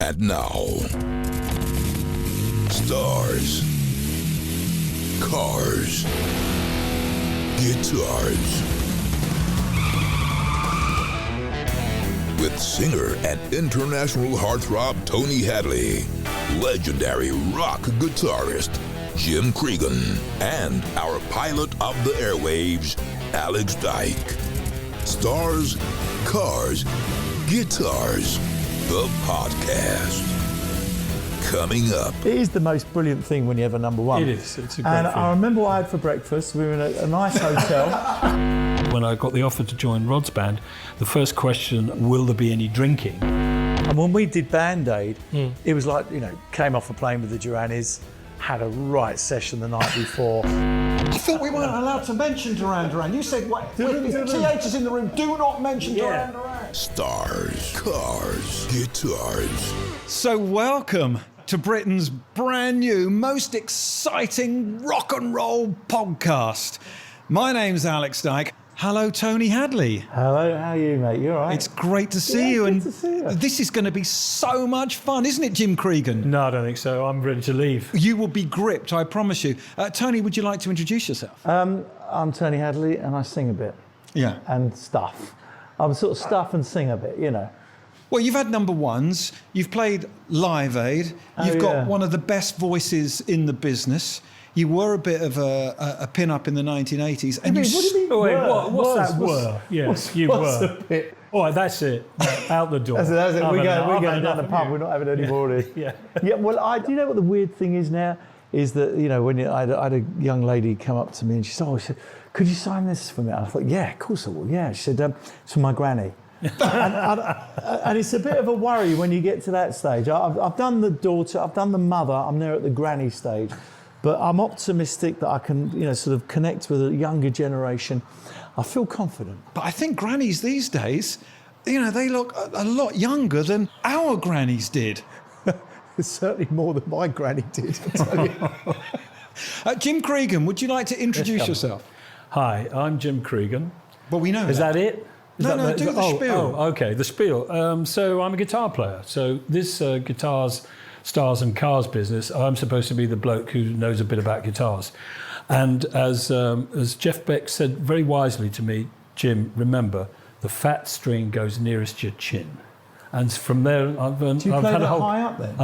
And now, stars, cars, guitars. With singer and international heartthrob Tony Hadley, legendary rock guitarist Jim Cregan, and our pilot of the airwaves, Alex Dyke. Stars, cars, guitars, the podcast. Coming up. It is the most brilliant thing when you have a number one. It is. It's a great And thing. I remember what I had for breakfast. We were in a nice hotel. When I got the offer to join Rod's band, the first question, will there be any drinking? And when we did Band Aid, it was like, came off a plane with the Duranis, had a right session the night before. I thought we weren't allowed to mention Duran Duran. You said, TH is in the room, do not mention Duran Duran. Stars, cars, guitars. So welcome to Britain's brand new, most exciting rock and roll podcast. My name's Alex Dyke. Hello, Tony Hadley. Hello, how are you, mate? You all right? It's great to see you. Good And to see you. this is going to be so much fun, isn't it, Jim Cregan? No, I don't think so. I'm ready to leave. You will be gripped, I promise you. Tony, would you like to introduce yourself? I'm Tony Hadley and I sing a bit. Yeah. And stuff. I'm sort of stuff and sing a bit, Well, you've had number ones. You've played Live Aid. You've got one of the best voices in the business. You were a bit of a pin-up in the 1980s. And What do you mean? Oh, wait, were? what's that were? Yes, you what's were. the bit? All right, that's it. Out the door. That's it. I've We're had going down enough the of pub. you. We're not having any more of this. Yeah. Yeah, well, do you know what the weird thing is now? Is that, when I had a young lady come up to me and she said, could you sign this for me? And I thought, yeah, of course I will. Yeah. She said, it's for my granny. and it's a bit of a worry when you get to that stage. I've done the daughter, I've done the mother, I'm there at the granny stage. But I'm optimistic that I can, sort of connect with a younger generation. I feel confident. But I think grannies these days, they look a lot younger than our grannies did. It's certainly more than my granny did, I tell you. Jim Cregan, would you like to introduce yourself? Hi, I'm Jim Cregan. Well, we know Is that it? Is No, that do the spiel. Oh, okay, the spiel. So I'm a guitar player. So this guitars, stars and cars business, I'm supposed to be the bloke who knows a bit about guitars. And as Jeff Beck said very wisely to me, Jim, remember, the fat string goes nearest your chin. And from there, I've Do you play had that a whole... high up then?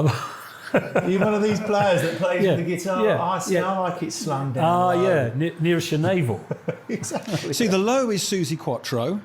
Are you one of these players that plays Yeah, the guitar? yeah, I like it slung down. nearest your navel. Exactly. See, the low is Susie Quattro,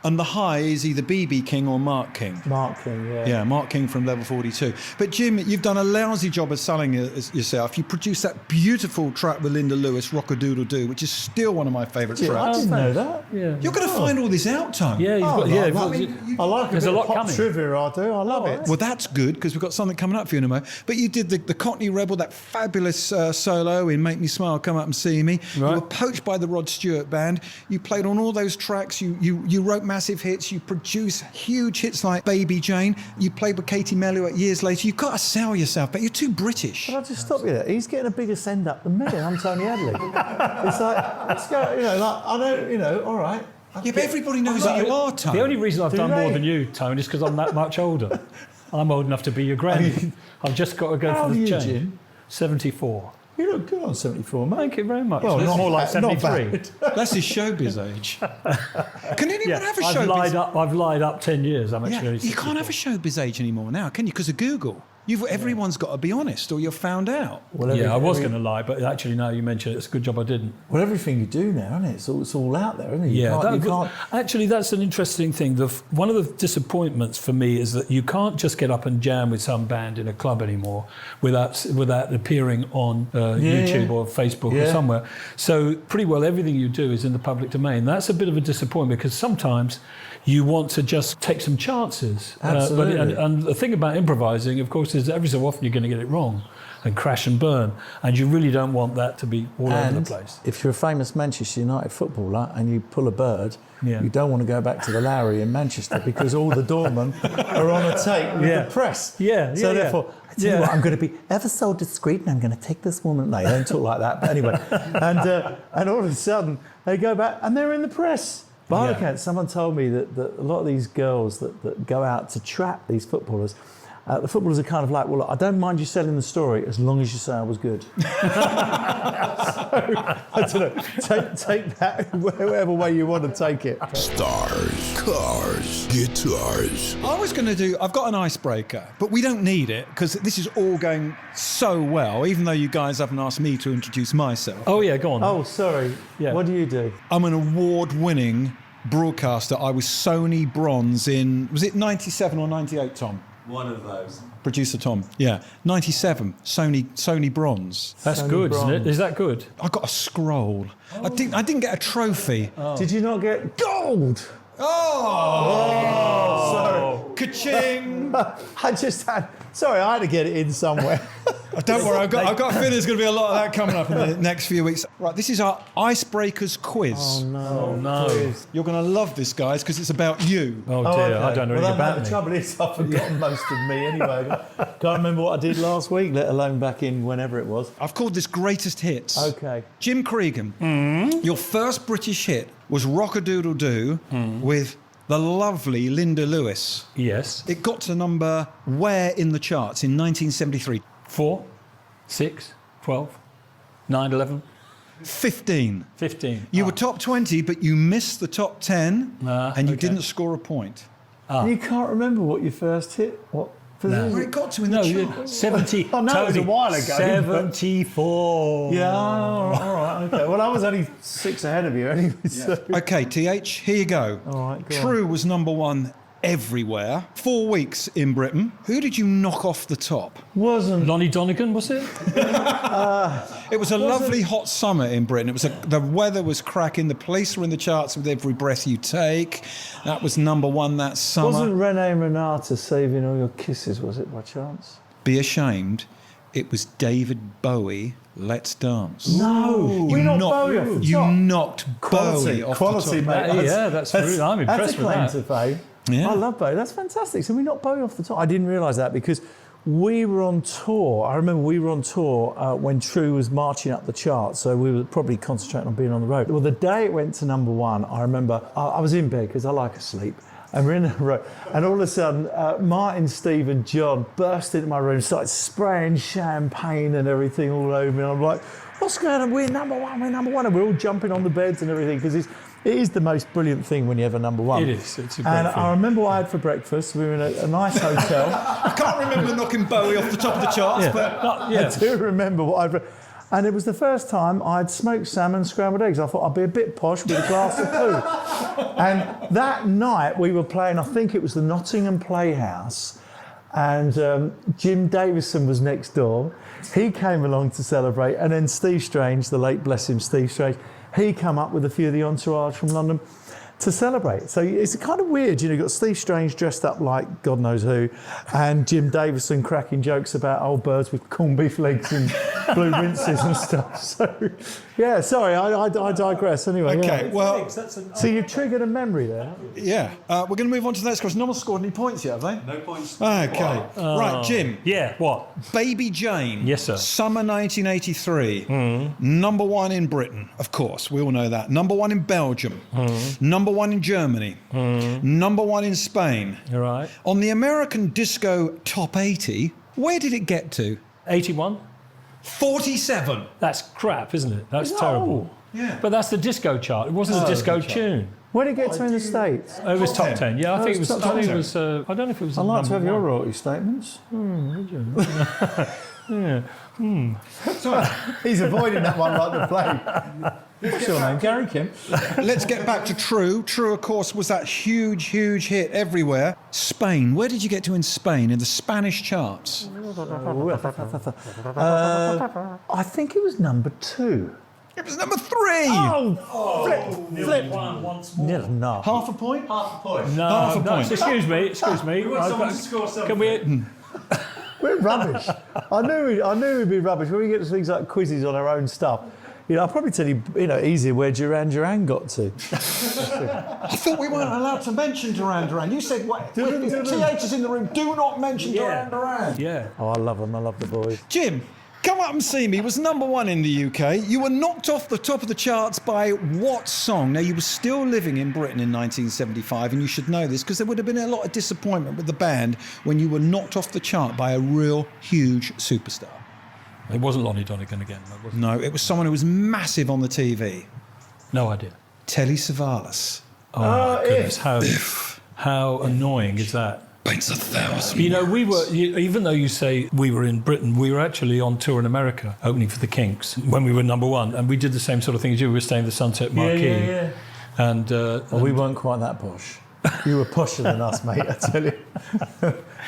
and the high is either BB King or Mark King. Mark King, yeah. Yeah, Mark King from Level 42. But Jim, you've done a lousy job of selling yourself. You produced that beautiful track with Linda Lewis, Rock-a-Doodle-Doo, which is still one of my favourite I tracks. didn't know that. Yeah. You're going to find all this out, Tony. Yeah, you've got... I like There's a a bit lot of pop coming. trivia, I do. I love it. Well, that's good, because we've got something coming up for you in a moment. But you did the Cockney Rebel, that fabulous solo in Make Me Smile, Come Up and See Me. Right. You were poached by the Rod Stewart Band. You played on all those tracks. You wrote massive hits. You produced huge hits like Baby Jane. You played with Katie Melua years later. You've got to sell yourself, but you're too British. But I'll just stop you there. He's getting a bigger send up than me, and I'm Tony Hadley. It's like, let's go, I don't, all right. Yeah, but everybody knows that you are, Tony. The only reason I've Do done they? more than you, Tony, is because I'm that much older. I'm old enough to be your granny. I've just got to go How for old are the you, change. Jim? 74. You look good on 74, mate. Thank you very much. Well, That's not more like bad, not 73. That's his showbiz age. Can anyone have a showbiz? I've lied up 10 years. I'm actually Yeah, only you can't have a 64. showbiz age anymore now, can you? Because of Google. Everyone's got to be honest, or you're found out. Well, Yeah, I was going to lie, but actually now you mention it, it's a good job I didn't. Well, everything you do now, isn't it? It's all out there, isn't it? You can't. Actually, that's an interesting thing. One of the disappointments for me is that you can't just get up and jam with some band in a club anymore without appearing on YouTube or Facebook or somewhere. So pretty well everything you do is in the public domain. That's a bit of a disappointment because sometimes you want to just take some chances. Absolutely. And the thing about improvising, of course, is every so often you're going to get it wrong and crash and burn. And you really don't want that to be all over the place. If you're a famous Manchester United footballer and you pull a bird, Yeah. you don't want to go back to the Lowry in Manchester because all the doormen are on a tape with the press. Yeah, So yeah, therefore, I tell you what, I'm going to be ever so discreet and I'm going to take this woman. No, they don't talk like that. But anyway, and all of a sudden they go back and they're in the press. Barbican, someone told me that a lot of these girls that go out to trap these footballers The footballers are kind of like, well, I don't mind you selling the story as long as you say I was good. So, I don't know. Take that whatever way you want to take it. Stars, cars, guitars. I've got an icebreaker, but we don't need it because this is all going so well, even though you guys haven't asked me to introduce myself. Oh, yeah, go on. Oh, sorry. Yeah. What do you do? I'm an award-winning broadcaster. I was Sony Bronze was it 97 or 98, Tom? One of those. Producer Tom. Yeah, 97, Sony Bronze. That's Sony good, isn't it? Bronze. Is that good? I got a scroll. I didn't get a trophy. Did you not get gold? Oh! Sorry. Ka-ching! I had to get it in somewhere. Don't worry, I've got a feeling there's going to be a lot of that coming up in the next few weeks. Right, this is our Icebreakers quiz. Oh, no. Please. You're going to love this, guys, because it's about you. Oh, dear, okay. I don't know anything about The me. trouble is, I've forgotten most of me anyway. Can't remember what I did last week, let alone back in whenever it was. I've called this Greatest Hits. Okay. Jim Cregan, your first British hit was Rock-a-Doodle-Doo with the lovely Linda Lewis. Yes. It got to number where in the charts in 1973? 4, 6, 12, 9, 11, 15. 15. You were top 20, but you missed the top 10, and you okay. didn't score a point. You can't remember what your first hit? What? Where it got to in the charts. 70. Oh, no, it was a while ago. 74. Yeah, all right, okay. Well, I was only 6 ahead of you anyway. So. Okay, TH, here you go. All right, go True was number 1 everywhere. 4 weeks in Britain. Who did you knock off the top? Wasn't. Lonnie Donegan, was it? It was a lovely hot summer in Britain. It was the weather was cracking. The police were in the charts with Every Breath You Take. That was number 1 that summer. Wasn't Renee Renata Saving All Your Kisses, was it, by chance? Be ashamed. It was David Bowie, Let's Dance. No. We knocked Bowie off the You top. knocked Bowie off Quality, the top. mate. That's really, I'm impressed with that's a that. claim to fame. Yeah. I love Bowie. That's fantastic. So we knocked Bowie off the top. I didn't realise that because we were on tour. I remember we were on tour when True was marching up the charts, so we were probably concentrating on being on the road. Well, the day it went to number 1, I remember I was in bed because I like to sleep. And we're in the road, and all of a sudden, Martin, Steve, and John burst into my room, started spraying champagne and everything all over me. And I'm like, "What's going on? We're number 1. We're number 1!" And we're all jumping on the beds and everything because it is the most brilliant thing when you have a number 1. It is. It's a great And thing. I remember what I had for breakfast. We were in a nice hotel. I can't remember knocking Bowie off the top of the charts, but I do remember what I'd. And it was the first time I'd smoked salmon, scrambled eggs. I thought I'd be a bit posh with a glass of poo. And that night we were playing, I think it was the Nottingham Playhouse, and Jim Davison was next door. He came along to celebrate, and then Steve Strange, the late, bless him, Steve Strange, he come up with a few of the entourage from London to celebrate. So it's kind of weird, you've got Steve Strange dressed up like God knows who, and Jim Davison cracking jokes about old birds with corned beef legs and blue rinses and stuff. So, yeah, sorry, I digress anyway. okay, Yeah. well, So you've triggered a memory there. yeah. We're going to move on to the next question. No one's scored any points yet, have they? No points. Okay. Right, Jim. Yeah, what? Baby Jane. Yes, sir. Summer 1983. Number 1 in Britain, of course. We all know that. Number 1 in Belgium. Number 1 in Germany. Number 1 in Spain. All right. On the American Disco Top 80, where did it get to? 81? 47. That's crap, isn't it? That's terrible. Yeah. But that's the disco chart. It wasn't a disco tune. Where did it get to in the States? It was top 10. Yeah, I think it was. top I think 10. it was. I don't know if it was. I'd like to have number your one. royalty statements. Yeah. He's avoiding that one like the plague. What's your name? Gary Kim. Let's get back to True. True, of course, was that huge, huge hit everywhere. Spain. Where did you get to in Spain, in the Spanish charts? I think it was number 2. It was number 3. Flip. One once more. No. Half a point? Half a point. No, Half a no, point. excuse me. We want someone to score something. Can we? We're rubbish. I knew we'd be rubbish. When we get to things like quizzes on our own stuff, I'll probably tell you, easier where Duran got to. I thought we weren't allowed to mention Duran Duran. You said, if TH is in the room, do not mention Duran Duran. Yeah. Oh, I love them. I love the boys. Jim, Come Up and See Me was #1 in the UK. You were knocked off the top of the charts by what song? Now, you were still living in Britain in 1975, and you should know this because there would have been a lot of disappointment with the band when you were knocked off the chart by a real huge superstar. It wasn't Lonnie Donegan again. Was it? No, it was someone who was massive on the TV. No idea. Telly Savalas. Oh, my goodness. How annoying is that? Paints 1,000. You know, even though you say we were in Britain, we were actually on tour in America, opening for the Kinks when we were #1, and we did the same sort of thing as you. We were staying at the Sunset Marquee. Yeah. And we weren't quite that posh. You were posher than us, mate, I tell you.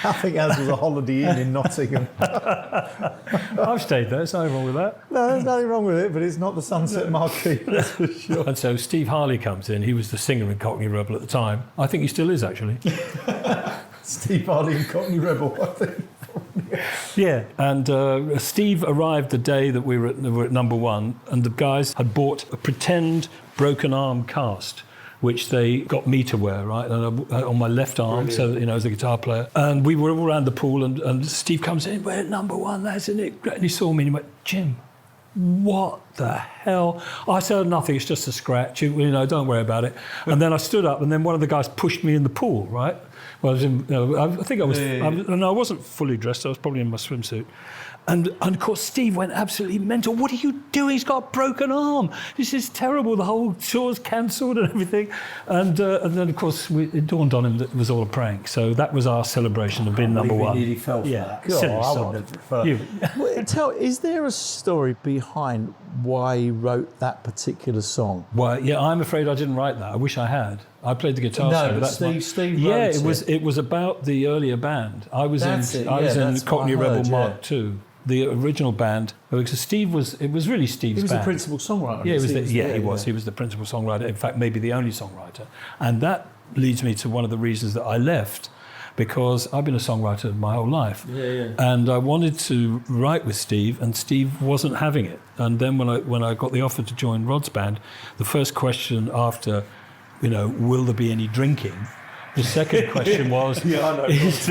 I think ours was a Holiday Inn in Nottingham. I've stayed there, there's nothing wrong with that. No, there's nothing wrong with it, but it's not the Sunset Marquee, that's for sure. And so Steve Harley comes in. He was the singer in Cockney Rebel at the time. I think he still is, actually. Steve Harley and Cockney Rebel, I think. Yeah, and Steve arrived the day that we were at #1, and the guys had bought a pretend broken arm cast, which they got me to wear, right, and on my left arm. Brilliant. So that, you know, as a guitar player. And we were all around the pool, and Steve comes in, we're at #1, that's isn't it? And he saw me and he went, Jim, what the hell? I said, nothing, it's just a scratch, you know, don't worry about it. And then I stood up, and then one of the guys pushed me in the pool, right? Well, I was in, I think I was, I wasn't fully dressed, I was probably in my swimsuit. And of course, Steve went absolutely mental. What are you doing? He's got a broken arm. This is terrible. The whole tour's cancelled and everything. And then, of course, it dawned on him that it was all a prank. So that was our celebration of being #1. We nearly fell for that. God, I wouldn't have preferred. Is there a story behind why he wrote that particular song? Well, yeah, I'm afraid I didn't write that. I wish I had. I played the guitar. No, but that's Steve yeah, wrote it was about the earlier band. I was in that's Cockney what I Rebel heard, Mark II. The original band, because Steve it was really Steve's band. He was the principal songwriter. Yeah, he was. He was the principal songwriter. In fact, maybe the only songwriter. And that leads me to one of the reasons that I left, because I've been a songwriter my whole life. Yeah. And I wanted to write with Steve, and Steve wasn't having it. And then when I got the offer to join Rod's band, the first question after, you know, will there be any drinking? The second question was, is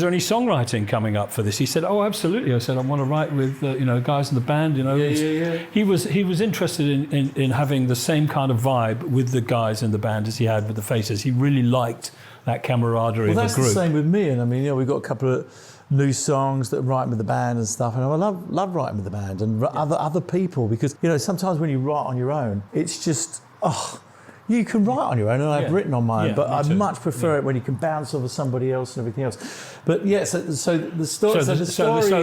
there any songwriting coming up for this? He said, oh, absolutely. I said, I want to write with, guys in the band, you know. He was interested in having the same kind of vibe with the guys in the band as he had with the Faces. He really liked that camaraderie of the group. Well, that's the same with me. And I mean, you know, we've got a couple of new songs that write with the band and stuff. And I love writing with the band and other people, because, you know, sometimes when you write on your own, it's just, you can write on your own, and I've written on mine, but I much prefer it when you can bounce over somebody else and everything else. But yeah, so the story. So the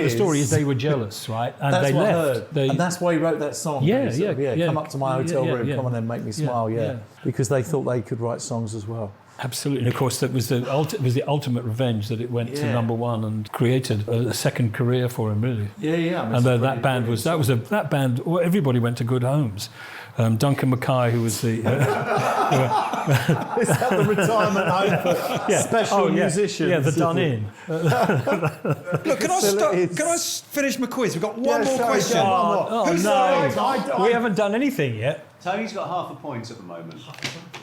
story is they were jealous, right? And that's they what left. I heard. And that's why he wrote that song. Come up to my hotel room, come on and make me smile. Because they thought they could write songs as well. Absolutely, and of course that was the ultimate revenge that it went to #1 and created a second career for him, really. And that band was that band. Well, everybody went to good homes. Duncan Mackay, who was the is that the retirement home for special musicians? Yeah, the Done In. Look, can I finish my quiz? We've got one more question. We haven't done anything yet. Tony's got half a point at the moment.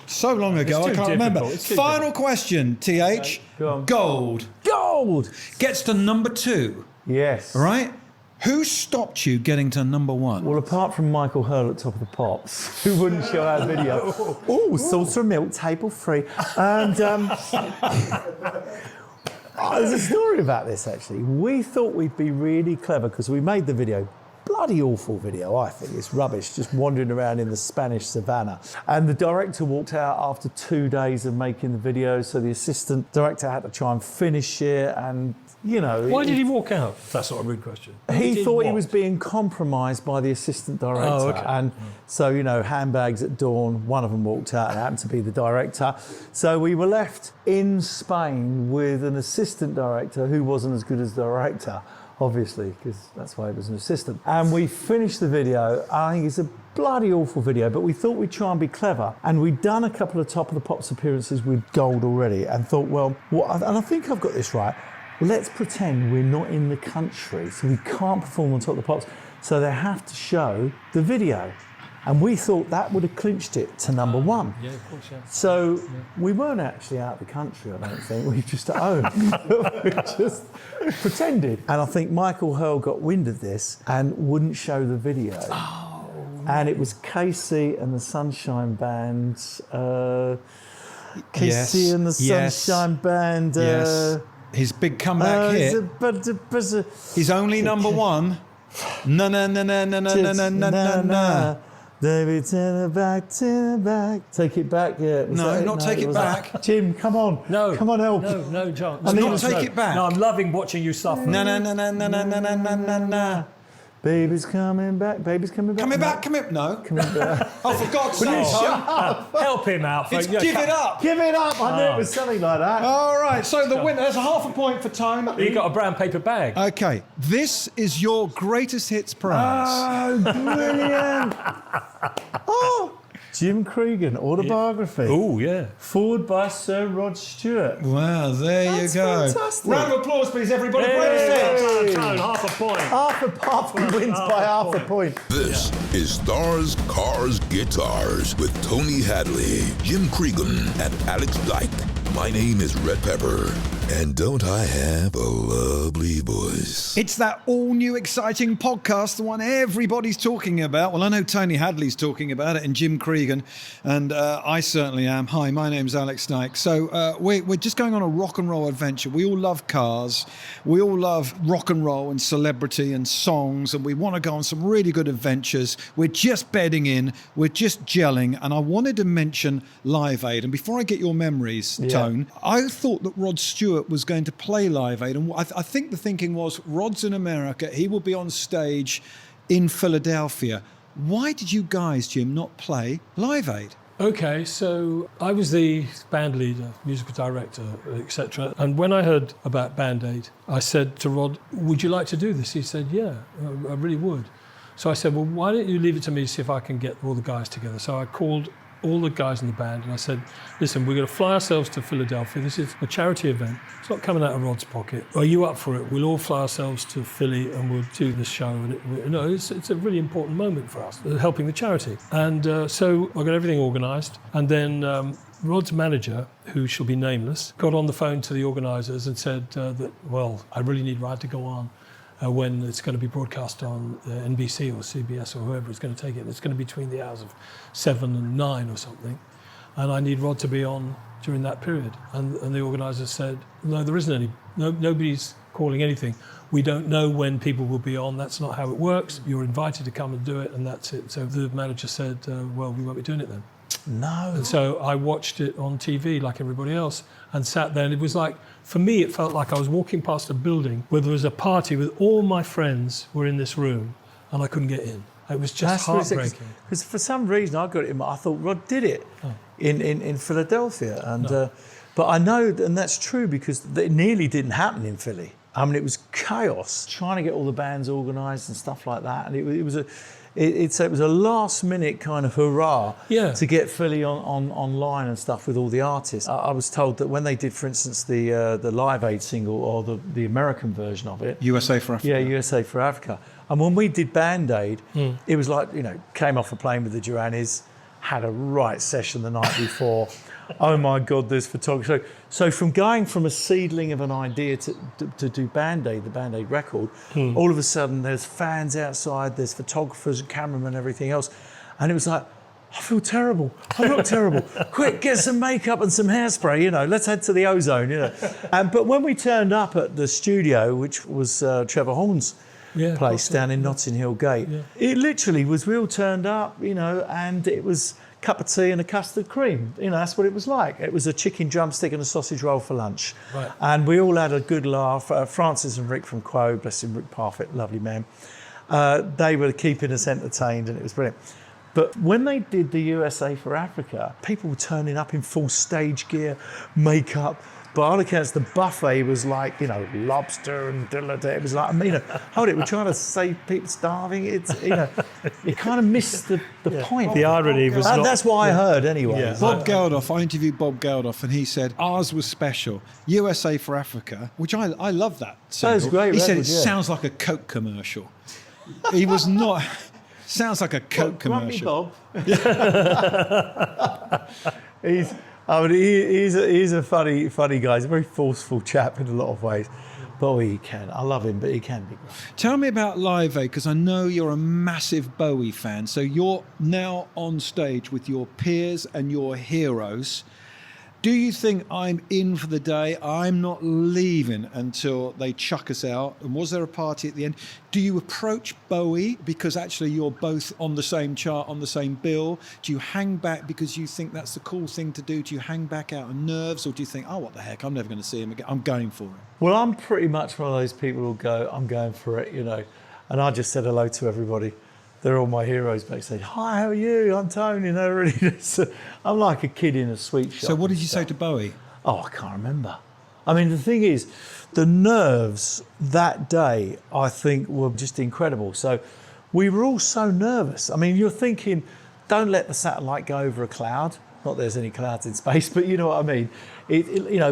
So long ago, I can't remember. Final question, TH. Gold. Gets to #2. Yes. All right? Who stopped you getting to #1? Well, apart from Michael Hurl at Top of the Pops, who wouldn't show our video. Saucer milk, table free. And there's a story about this, actually. We thought we'd be really clever because we made the video. Bloody awful video, I think. It's rubbish, just wandering around in the Spanish savannah. And the director walked out after 2 days of making the video, so the assistant director had to try and finish it, and, you know... Why did he walk out? That's not a rude question. He thought he was being compromised by the assistant director. Oh, okay. And so, you know, handbags at dawn, one of them walked out and happened to be the director. So we were left in Spain with an assistant director who wasn't as good as the director, obviously, because that's why he was an assistant. And we finished the video. I think it's a bloody awful video, but we thought we'd try and be clever. And we'd done a couple of Top of the Pops appearances with Gold already, and thought, well, and I think I've got this right. Let's pretend we're not in the country, so we can't perform on Top of the Pops, so they have to show the video. And we thought that would have clinched it to number one. Yeah, of course, yeah. So we weren't actually out of the country, I don't think. We were just at home. We just pretended. And I think Michael Hurl got wind of this and wouldn't show the video. Oh, and it was Casey and the Sunshine Band. Casey and the Sunshine Band. Yes. His big comeback hit. His only number one. Na na na na na na na na na na. Baby, turn it back. Take it back, yeah. No, not take it back. Jim, come on. No. Come on, help. No, John. Not take it back. No, I'm loving watching you suffer. Na na na na na na na na na na. Baby's coming back. Baby's coming back. Coming back. No. Coming back. Oh, for God's sake! Shut up. Help him out. It's give it up. Give it up. I knew it was something like that. All right. So the winner. There's a half a point for Tone. You got a brown paper bag. Okay. This is your greatest hits prize. Oh, brilliant. Oh, Jim Cregan, autobiography. Oh, yeah. Forward by Sir Rod Stewart. Wow, there That's you go. fantastic. Round of applause, please, everybody. Hey. Greatest hits. Tone, half a point. Half a wins by half a point. This is Stars, Cars, Guitars with Tony Hadley, Jim Cregan, and Alex Dyke. My name is Red Pepper, and don't I have a lovely voice? It's that all-new exciting podcast, the one everybody's talking about. Well, I know Tony Hadley's talking about it and Jim Cregan, and I certainly am. Hi, my name's Alex Dyke. So we're just going on a rock and roll adventure. We all love cars. We all love rock and roll and celebrity and songs, and we want to go on some really good adventures. We're just bedding in. We're just gelling, and I wanted to mention Live Aid. And before I get your memories, Tone, I thought that Rod Stewart was going to play Live Aid, and I think the thinking was Rod's in America, he will be on stage in Philadelphia. Why did you guys, Jim, not play Live Aid? Okay, so I was the band leader, musical director, etc. And when I heard about Band Aid, I said to Rod, would you like to do this? He said, yeah, I really would. So I said, well, why don't you leave it to me to see if I can get all the guys together? So I called all the guys in the band and I said, listen, we're going to fly ourselves to Philadelphia. This is a charity event. It's not coming out of Rod's pocket. Are you up for it? We'll all fly ourselves to Philly and we'll do this show. And it's a really important moment for us, helping the charity. And so I got everything organised. And then Rod's manager, who shall be nameless, got on the phone to the organisers and said that, well, I really need Ride to go on. When it's going to be broadcast on NBC or CBS or whoever is going to take it. It's going to be between the hours of 7 and 9 or something. And I need Rod to be on during that period. And the organisers said, no, there isn't any. Nobody's calling anything. We don't know when people will be on. That's not how it works. You're invited to come and do it, and that's it. So the manager said, well, we won't be doing it then. No. And so I watched it on TV like everybody else and sat there, and it was like, for me, it felt like I was walking past a building where there was a party with all my friends were in this room and I couldn't get in. It was just heartbreaking. Because for some reason I got it in my, I thought Rod did it in Philadelphia. And but I know, and that's true because it nearly didn't happen in Philly. I mean, it was chaos trying to get all the bands organised and stuff like that. And it was a last minute kind of hurrah to get Philly online and stuff with all the artists. I was told that when they did, for instance, the Live Aid single or the American version of it, USA for Africa. Yeah, USA for Africa. And when we did Band Aid, it was like, came off a plane with the Duranis, had a right session the night before. Oh my God, there's photography. So from going from a seedling of an idea to do Band Aid, the Band Aid record, all of a sudden there's fans outside, there's photographers and cameramen and everything else. And it was like, I feel terrible. I look terrible. Quick, get some makeup and some hairspray, let's head to the Ozone, But when we turned up at the studio, which was Trevor Horn's place down in Notting Hill Gate, it literally was, we all turned up, and it was cup of tea and a custard cream. That's what it was like. It was a chicken drumstick and a sausage roll for lunch. Right. And we all had a good laugh. Francis and Rick from Quo, bless him, Rick Parfitt, lovely man. They were keeping us entertained and it was brilliant. But when they did the USA for Africa, people were turning up in full stage gear, makeup. By all accounts, the buffet was like, lobster and it was like, hold it, we're trying to save people starving. It's, it kind of missed the point. The irony was not... That's what I heard anyway. Yeah. Bob Geldof, I interviewed Bob Geldof and he said, ours was special. USA for Africa, which I love that single. That was great. He said it sounds like a Coke commercial. He was not... Sounds like a Coke Grumpy commercial. Bob. He's a funny guy. He's a very forceful chap in a lot of ways. Bowie, he can. I love him, but he can be. Tell me about Live Aid, because I know you're a massive Bowie fan. So you're now on stage with your peers and your heroes. Do you think I'm in for the day? I'm not leaving until they chuck us out. And was there a party at the end? Do you approach Bowie because actually you're both on the same chart, on the same bill? Do you hang back because you think that's the cool thing to do? Do you hang back out of nerves, or do you think, oh, what the heck, I'm never going to see him again, I'm going for it? Well, I'm pretty much one of those people who'll go, I'm going for it, And I just said hello to everybody. They're all my heroes backstage. Hi, how are you? I'm Tony. I'm like a kid in a sweet shop. So what did you say to Bowie? Oh, I can't remember. I mean, the thing is, the nerves that day, I think, were just incredible. So we were all so nervous. I mean, you're thinking, don't let the satellite go over a cloud. Not that there's any clouds in space, but you know what I mean.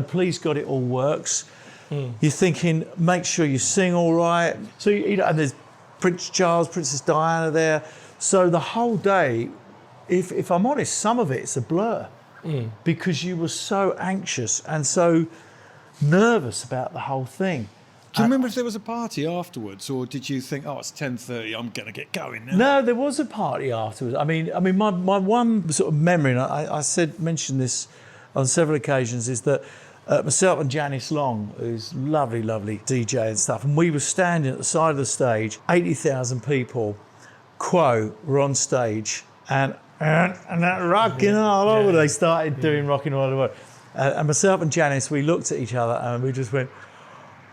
Please God, it all works. You're thinking, make sure you sing all right. So, and there's Prince Charles, Princess Diana there. So the whole day, if I'm honest, some of it's a blur because you were so anxious and so nervous about the whole thing. Do you remember if there was a party afterwards, or did you think, oh, it's 10:30, I'm going to get going now? No, there was a party afterwards. I mean, my one sort of memory, and I mentioned this on several occasions, is that myself and Janice Long, who's lovely, lovely DJ and stuff, and we were standing at the side of the stage, 80,000 people, were on stage, and that rocking all over, they started doing rocking all over. And myself and Janice, we looked at each other and we just went,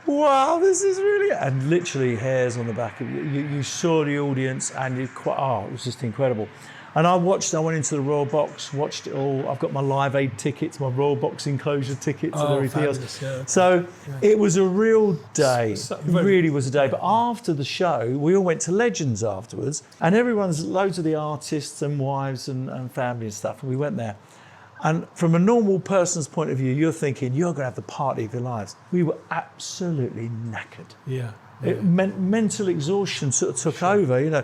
wow, this is really... And literally hairs on the back of you. You saw the audience and it was just incredible. And I went into the Royal Box, watched it all. I've got my Live Aid tickets, my Royal Box enclosure tickets and everything else. Yeah. So it was a real day. It really was a day. But after the show, we all went to Legends afterwards. And loads of the artists and wives and family and stuff. And we went there. And from a normal person's point of view, you're thinking, you're going to have the party of your lives. We were absolutely knackered. Yeah. It meant mental exhaustion sort of took over,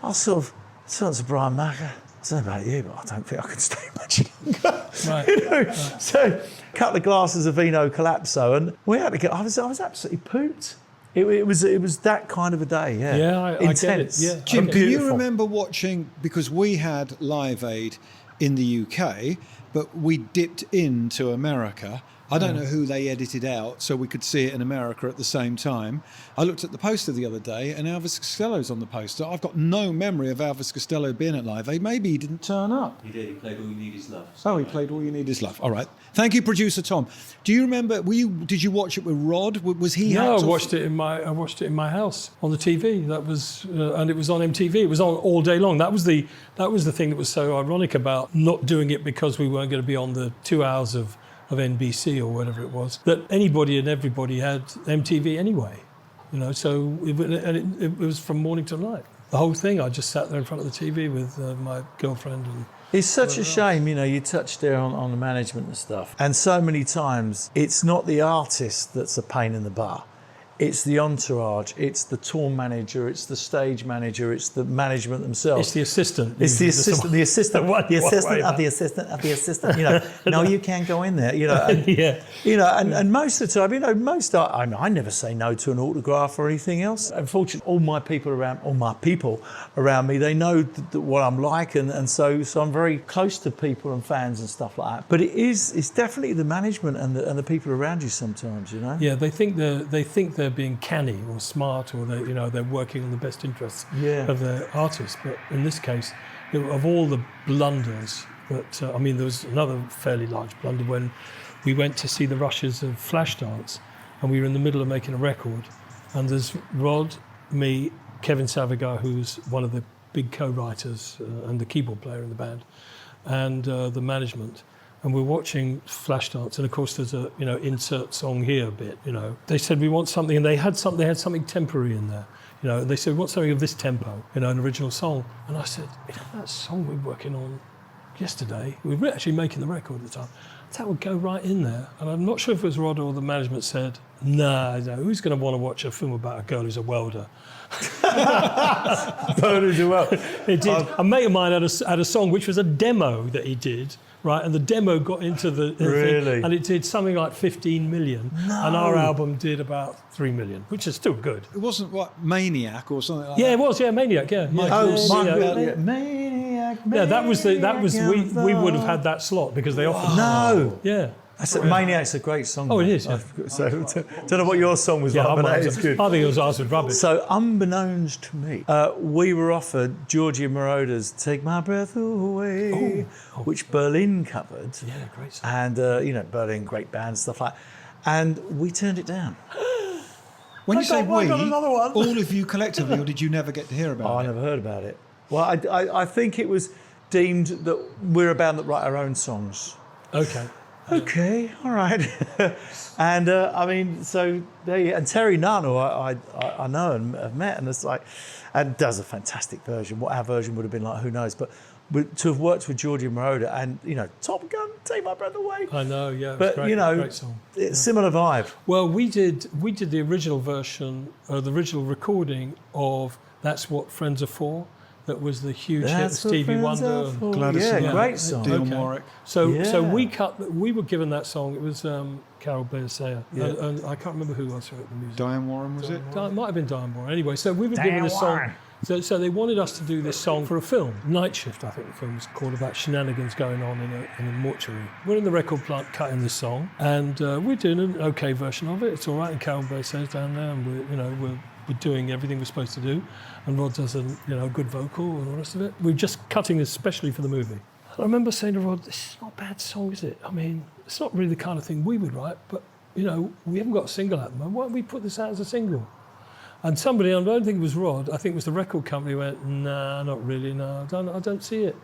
I sort of turned to Brian Mack, I don't know about you, but I don't think I can stay much longer. Right. So a couple of glasses of Vino Collapso, and we had to go. I was absolutely pooped. It was that kind of a day, yeah. Yeah, I get it. Yeah. Jim, can you remember watching, because we had Live Aid in the UK, but we dipped into America. I don't know who they edited out so we could see it in America at the same time. I looked at the poster the other day and Elvis Costello's on the poster. I've got no memory of Elvis Costello being at Live Aid. Maybe he didn't turn up. He did. He played All You Need Is Love. Oh, he played All You Need Is Love. All right. Thank you, producer Tom. Do you remember? Did you watch it with Rod? Was he? No, I watched it in my house on the TV. That was, and it was on MTV. It was on all day long. That was the thing that was so ironic about not doing it because we weren't going to be on the 2 hours of NBC or whatever it was. That anybody and everybody had MTV anyway, So it was from morning to night. The whole thing. I just sat there in front of the TV with my girlfriend and. It's such a shame, you touched there on the management and stuff. And so many times, it's not the artist that's a pain in the butt. It's the entourage, it's the tour manager, it's the stage manager, it's the management themselves. It's the assistant. It's the assistant of the assistant. No, you can't go in there. And most of the time, I never say no to an autograph or anything else. Unfortunately, all my people around me, they know what I'm like, and so I'm very close to people and fans and stuff like that. But it's definitely the management and the people around you sometimes. Yeah, they think they're being canny or smart, or they're working on the best interests of the artist. But in this case, of all the blunders that there was another fairly large blunder when we went to see the rushes of Flashdance, and we were in the middle of making a record, and there's Rod, me, Kevin Savigar, who's one of the big co-writers and the keyboard player in the band, and the management. And we're watching Flashdance, and of course there's a insert song here bit. They said we want something, and they had something temporary in there. They said we want something of this tempo, an original song. And I said, that song we were working on yesterday, we were actually making the record at the time. that would go right in there. And I'm not sure if it was Rod or the management said, no, who's going to want to watch a film about a girl who's a welder? It did. A mate of mine had a song which was a demo that he did, right? And the demo got into the thing, and it did something like 15 million. No. And our album did about 3 million, which is still good. It wasn't, Maniac or something like that? Yeah, it was, Maniac, yeah. Maniac. Yeah, that was we would have had that slot because they offered. No. Yeah. Maniac's a great song. Oh, it is. Yeah. So, don't know what your song was like, but that is good. I think it was ours with Rubbish. So, unbeknownst to me, we were offered Giorgio Moroder's "Take My Breath Away," which Berlin covered. Yeah, great song. And Berlin, great band, stuff like that. And we turned it down. When you say we, another one. All of you collectively, or did you never get to hear about it? I never heard about it. Well, I think it was deemed that we're a band that write our own songs. Okay, all right. And so and Terry Nunn, who I know and have met, and it's like, and does a fantastic version. What our version would have been like, who knows? But to have worked with Giorgio Moroder and Top Gun, Take My Breath Away. I know, yeah. But great song. It's similar vibe. Well, we did the original version, the original recording of "That's What Friends Are For." That was the huge hit, Stevie Wonder. Great song. Dionne Warwick. So we were given that song. It was Carol Bayer-Sayer. And I can't remember who else wrote the music. Diane Warren, was it? It might have been Diane Warren. Anyway, so we were given this song. So they wanted us to do this song for a film. Night Shift, I think the film was called, about shenanigans going on in a mortuary. We're in the record plant cutting this song, and we're doing an okay version of it. It's all right, and Carol Bayer-Sayer's down there, and we're doing everything we're supposed to do, and Rod does a good vocal and all the rest of it. We're just cutting this especially for the movie. I remember saying to Rod, "This is not a bad song, is it? I mean, it's not really the kind of thing we would write, but we haven't got a single at the moment. Why don't we put this out as a single?" And somebody, I don't think it was Rod, I think it was the record company, went, "Nah, not really. No, I don't see it."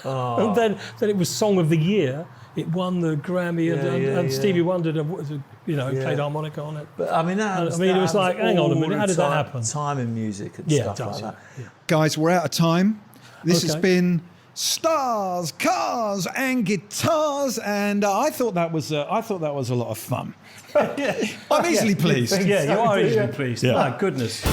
And then it was Song of the Year. It won the Grammy, and Stevie Wonder, played harmonica on it. But I mean, it was like, hang on a minute, how did that happen? Time in music and stuff like that. Yeah. Guys, we're out of time. This has been Stars, Cars, and Guitars, and I thought that was a lot of fun. I'm easily pleased. Yeah, you are easily pleased. Yeah. My goodness.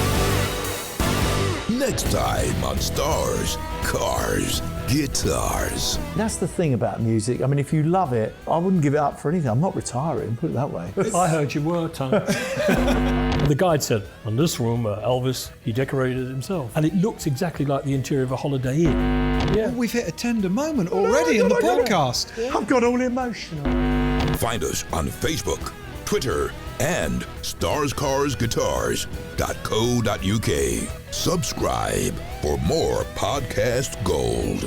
Next time on Stars, Cars, Guitars. That's the thing about music. I mean, if you love it, I wouldn't give it up for anything. I'm not retiring, put it that way. I heard you were, Tom. The guide said, "On this room, Elvis, he decorated himself." And it looks exactly like the interior of a Holiday Inn. Yeah. Oh, we've hit a tender moment already in the podcast. I've got all emotional. Find us on Facebook, Twitter, and starscarsguitars.co.uk. Subscribe for more podcast gold.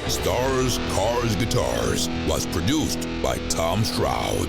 Stars, Cars, Guitars was produced by Tom Stroud.